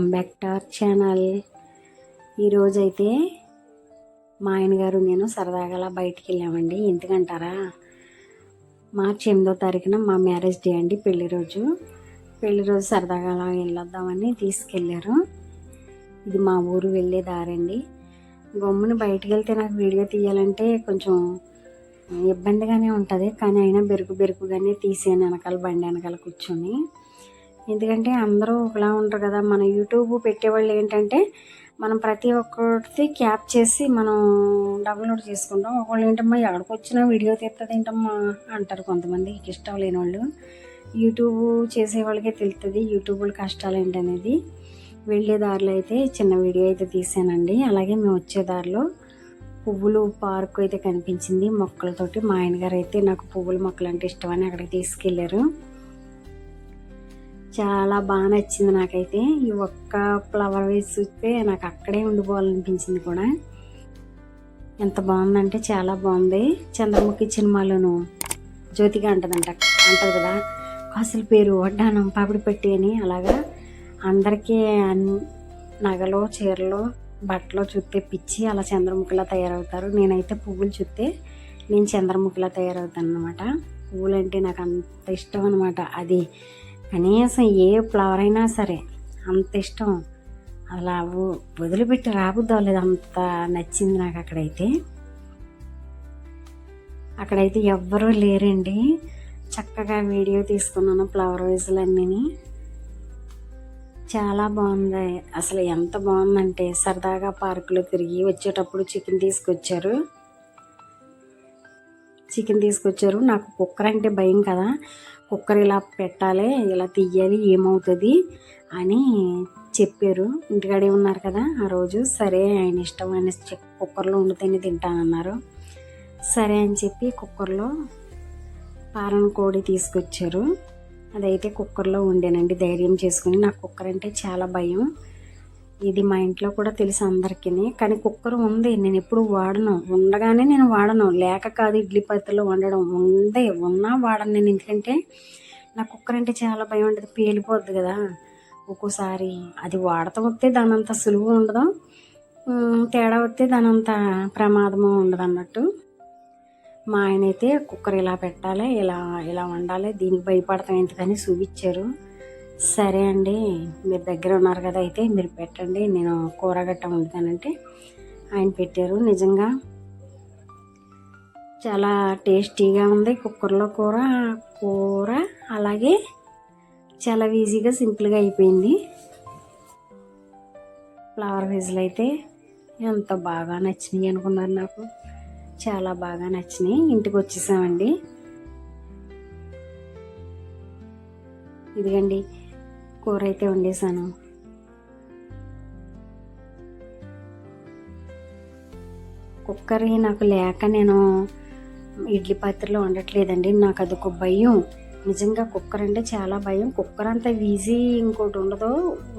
Welcome back to our channel. ఈరోజైతే మా ఆయన గారు నేను సరదాగా అలా బయటికి వెళ్ళామండి. ఎందుకంటారా, మార్చి 8వ తారీఖున మా మ్యారేజ్ డే అండి, పెళ్లి రోజు సరదాగా అలా వెళ్ళొద్దామని తీసుకెళ్ళారు. ఇది మా ఊరు వెళ్ళే దారండి. గమ్ముని బయటికి వెళ్తే నాకు వీడియో తీయాలంటే కొంచెం ఇబ్బందిగానే ఉంటుంది, కానీ అయినా బెరుకుగానే తీసాను వెనకాల, బండి వెనకాల కూర్చొని. ఎందుకంటే అందరూ ఒకలా ఉంటారు కదా. మన యూట్యూబ్ పెట్టేవాళ్ళు ఏంటంటే మనం ప్రతి ఒక్కటి క్యాప్ చేసి మనం డౌన్లోడ్ చేసుకుంటాం. ఒకళ్ళు ఏంటమ్మా ఎక్కడికి వచ్చినా వీడియో తీస్తుంది ఏంటమ్మా అంటారు కొంతమంది, ఇష్టం లేని వాళ్ళు. యూట్యూబ్ చేసే వాళ్ళకే తెలుస్తుంది యూట్యూబ్లో కష్టాలు ఏంటనేది. వెళ్ళే దారిలో అయితే చిన్న వీడియో అయితే తీసానండి. అలాగే మేము వచ్చే దారిలో పువ్వులు పార్క్ అయితే కనిపించింది మొక్కలతోటి. మా ఆయన గారు అయితే నాకు పువ్వుల మొక్కలు అంటే ఇష్టమని అక్కడికి తీసుకెళ్లారు. చాలా బాగా నచ్చింది నాకైతే. ఈ ఒక్క ఫ్లవర్ వేసి చూస్తే నాకు అక్కడే ఉండిపోవాలనిపించింది కూడా. ఎంత బాగుందంటే చాలా బాగుంది. చంద్రముఖి సినిమాలోను జ్యోతిగా అంటది కదా, అసలు పేరు వడ్డానం పాపిడి పెట్టి అని. అలాగా అందరికీ నగలు చీరలు బట్టలు చూస్తే పిచ్చి అలా చంద్రముఖిలా తయారవుతారు. నేనైతే పువ్వులు చూస్తే నేను చంద్రముఖిలా తయారవుతాను అనమాట. పువ్వులు అంటే నాకు అంత ఇష్టం అనమాట. అది కనీసం ఏ ఫ్లవర్ అయినా సరే అంత ఇష్టం. అలా వదిలిపెట్టి రాబుద్ది అవ్వలేదు, అంత నచ్చింది నాకు. అక్కడైతే ఎవ్వరూ లేరండి. చక్కగా వీడియో తీసుకున్నాను ఫ్లవర్ వేసులన్నీ. చాలా బాగుంది. అసలు ఎంత బాగుందంటే సరదాగా పార్కులో తిరిగి వచ్చేటప్పుడు చికెన్ తీసుకొచ్చారు. నాకు కుక్కర్ అంటే భయం కదా. కుక్కర్ ఇలా పెట్టాలి, ఇలా తీయాలి, ఏమవుతుంది అని చెప్పారు. ఇంటికాడే ఉన్నారు కదా ఆ రోజు. సరే ఆయన ఇష్టం, ఆయన కుక్కర్లో వండితేనే తింటానన్నారు. సరే అని చెప్పి కుక్కర్లో పాలన కోడి తీసుకొచ్చారు. అదైతే కుక్కర్లో వండానండి ధైర్యం చేసుకుని. నాకు కుక్కర్ అంటే చాలా భయం. ఇది మా ఇంట్లో కూడా తెలుసు అందరికీ. కానీ కుక్కర్ ఉంది, నేను ఎప్పుడు వాడను. ఉండగానే నేను వాడను, లేక కాదు ఇడ్లీ పాత్రలో వండడం. ఉన్నా వాడను నేను. ఎందుకంటే నాకు కుక్కర్ అంటే చాలా భయం. ఉంటుంది, పేలిపోద్ది కదా ఒక్కోసారి. అది వాడటం వస్తే దాని అంత సులువు ఉండదు, తేడా వస్తే దాని అంత ప్రమాదము ఉండదు అన్నట్టు. మా ఆయన అయితే కుక్కర్ ఇలా పెట్టాలి, ఇలా వండాలి, దీనికి భయపడతాం ఎందుకని చూపించారు. సరే అండి, మీరు దగ్గర ఉన్నారు కదా, అయితే మీరు పెట్టండి, నేను కూర గట్ట వండుతానంటే ఆయన పెట్టారు. నిజంగా చాలా టేస్టీగా ఉంది కుక్కర్లో కూర. అలాగే చాలా ఈజీగా సింపుల్గా అయిపోయింది. ఫ్లవర్ వేసులు అయితే ఎంత బాగా నచ్చినాయి అనుకున్నారు. నాకు చాలా బాగా నచ్చినాయి. ఇంటికి వచ్చేసామండి. ఇదిగండి కూర అయితే వండేసాను. కుక్కర్ నాకు లేక నేను ఇడ్లీ పాత్రలో వండట్లేదండి. నాకు అదొక భయం. నిజంగా కుక్కర్ అంటే చాలా భయం. కుక్కర్ అంత ఈజీ ఇంకోటి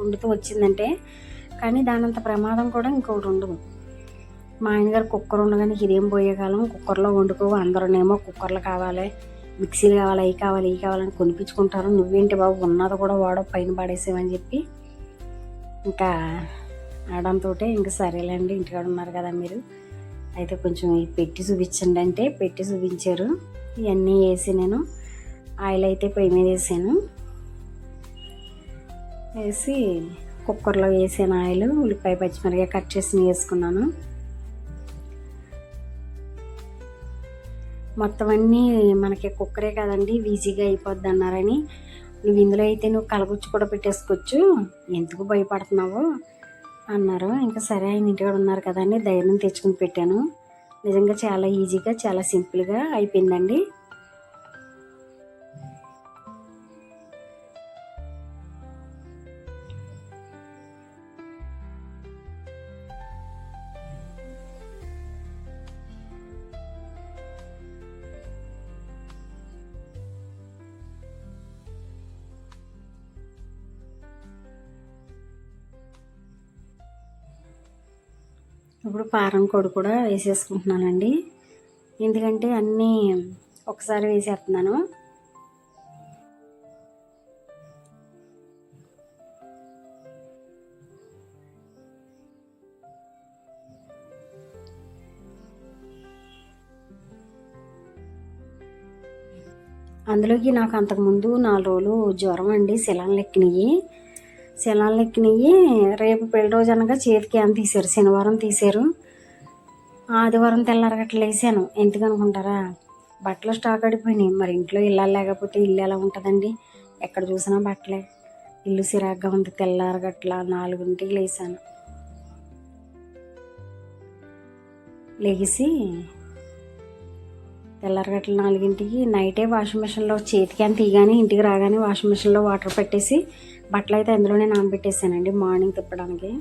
వండుతూ వచ్చిందంటే, కానీ దానంత ప్రమాదం కూడా ఇంకోటి ఉండదు. మా ఆయన గారు కుక్కర్ ఉండగానే ఇదేం పోయే కాలం, కుక్కర్లో వండుకోవు, అందరూనేమో కుక్కర్లు కావాలి, మిక్సీలు కావాలి, అవి కావాలని కొనిపించుకుంటారు. నువ్వేంటి బాబు ఉన్నది కూడా పైన పడేసేవని చెప్పి ఇంకా ఆడంతో ఇంకా సరేలేండి, ఇంటికాడ ఉన్నారు కదా మీరు, అయితే కొంచెం పెట్టి చూపించండి అంటే పెట్టి చూపించారు. ఇవన్నీ వేసి నేను ఆయిల్ అయితే పొయ్యి మీద వేసి కుక్కర్లో వేసాను. ఆయిల్, ఉల్లిపాయ పచ్చిమిరపకాయ కట్ చేసి వేసుకున్నాను. మొత్తం అన్నీ మనకి కుక్కరే కదండి ఈజీగా అయిపోద్ది అన్నారని, నువ్వు ఇందులో అయితే నువ్వు కలగుచ్చి కూడా పెట్టేసుకోవచ్చు, ఎందుకు భయపడుతున్నావు అన్నారు. ఇంకా సరే ఆయన ఇంటికాడ ఉన్నారు కదా అని ధైర్యం తెచ్చుకుని పెట్టాను. నిజంగా చాలా ఈజీగా చాలా సింపుల్గా అయిపోయిందండి. ఇప్పుడు పారం కోడి కూడా వేసేసుకుంటున్నానండి. ఎందుకంటే అన్నీ ఒకసారి వేసేస్తున్నాను. అందులోకి నాకు అంతకుముందు 4 రోజులు జ్వరం అండి, శిలాలు ఎక్కినాయి. రేపు పెళ్లి రోజు అనగా చేతికి అని తీశారు, శనివారం తీశారు. ఆదివారం తెల్లారగట్ల లేసాను. ఎందుకు అనుకుంటారా? బట్టలు స్టాక్ ఆడిపోయినాయి. మరి ఇంట్లో ఇల్లు లేకపోతే ఇల్లు ఎలా ఉంటుందండి? ఎక్కడ చూసినా బట్టలే. ఇల్లు సిరాగ్గా ఉంది. తెల్లారగట్ల 4ంటికి లేసాను. లెగిసి తెల్లారగట్ల 4ంటికి నైటే వాషింగ్ మిషన్లో చేతికి అని తీయగానే ఇంటికి రాగానే వాషింగ్ మిషన్లో వాటర్ పెట్టేసి బట్టలు అయితే అందులోనే నానబెట్టేసానండి మార్నింగ్ తిప్పడానికి.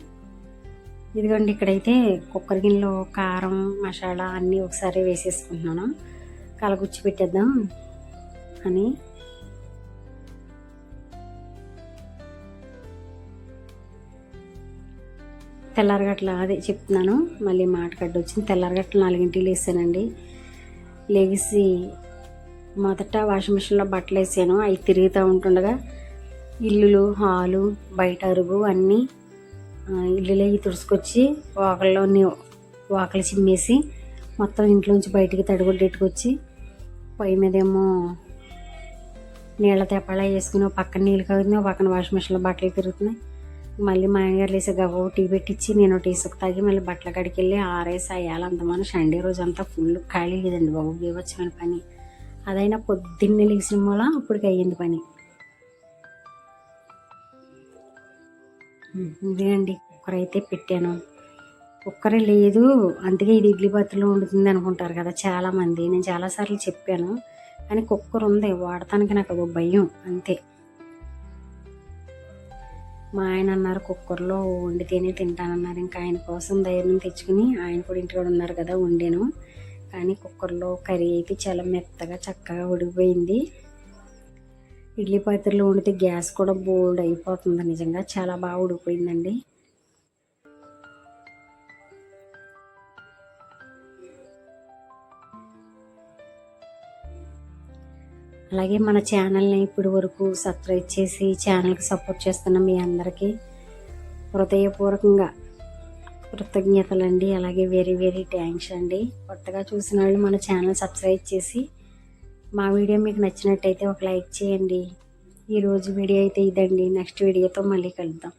ఇదిగోండి, ఇక్కడైతే కుక్కర్ గిన్నెలో కారం మసాలా అన్నీ ఒకసారి వేసేసుకుంటున్నాను, కలగుచ్చి పెట్టేద్దాం అని. తెల్లారగట్ల అదే చెప్తున్నాను, మళ్ళీ మాట కడ్డొచ్చింది. తెల్లారగట్ల 4ంటికి లేసానండి. లెగిసి మొదట వాషింగ్ మిషన్లో బట్టలు వేసాను. అవి తిరుగుతూ ఉంటుండగా ఇల్లులు, హాలు, బయట అరుగు అన్నీ ఇల్లులో తుడుచుకొచ్చి వాకలు చిమ్మేసి మొత్తం ఇంట్లోంచి బయటికి తడిగొడ్డెట్టుకొచ్చి పొయ్యి మీదేమో నీళ్ళ తెప్పాలా వేసుకుని పక్కన నీళ్ళు కాగుతున్నాయి, పక్కన వాషింగ్ మిషన్లో బట్టలు తిరుగుతున్నాయి. మళ్ళీ మా ఆయనగారు లేసి గవ్వ టీ పెట్టించి నేను టీ సుక్క తాగి మళ్ళీ బట్టల కాడికి వెళ్ళి ఆరేసి అయ్యాలి. అంతమానం సండే రోజు అంతా ఫుల్ ఖాళీ లేదండి బాబు, బీవచ్చమైన పని. అదైనా పొద్దున్నే లేచిన మూల అప్పటికి అయ్యింది పని. ఇదేండి కుక్కర్ అయితే పెట్టాను. కుక్కర్ లేదు, అందుకే ఇది ఇడ్లీ పాత్రలో వండుతుంది అనుకుంటారు కదా చాలామంది. నేను చాలాసార్లు చెప్పాను, కానీ కుక్కర్ ఉంది, వాడటానికి నాకు అదో భయం అంతే. మా ఆయన అన్నారు కుక్కర్లో వండితేనే తింటానన్నారు. ఇంకా ఆయన కోసం ధైర్యం తెచ్చుకుని, ఆయన కూడా ఇంటికాడ ఉన్నారు కదా వండాను. కానీ కుక్కర్లో కర్రీ అయితే చాలా మెత్తగా చక్కగా ఉడికిపోయింది. ఇడ్లీ పాత్రలో వండితే గ్యాస్ కూడా బోల్డ్ అయిపోతుంది. నిజంగా చాలా బాగా ఉడికిపోయిందండి. అలాగే మన ఛానల్ని ఇప్పటి వరకు సబ్స్క్రైబ్ చేసి ఛానల్కి సపోర్ట్ చేస్తున్న మీ అందరికీ హృదయపూర్వకంగా కృతజ్ఞతలండి. అలాగే వెరీ వెరీ థ్యాంక్స్ అండి. కొత్తగా చూసిన వాళ్ళు మన ఛానల్ సబ్స్క్రైబ్ చేసి మా వీడియో మీకు నచ్చినట్టయితే ఒక లైక్ చేయండి. ఈరోజు వీడియో అయితే ఇదండి. నెక్స్ట్ వీడియోతో మళ్ళీ కలుద్దాం.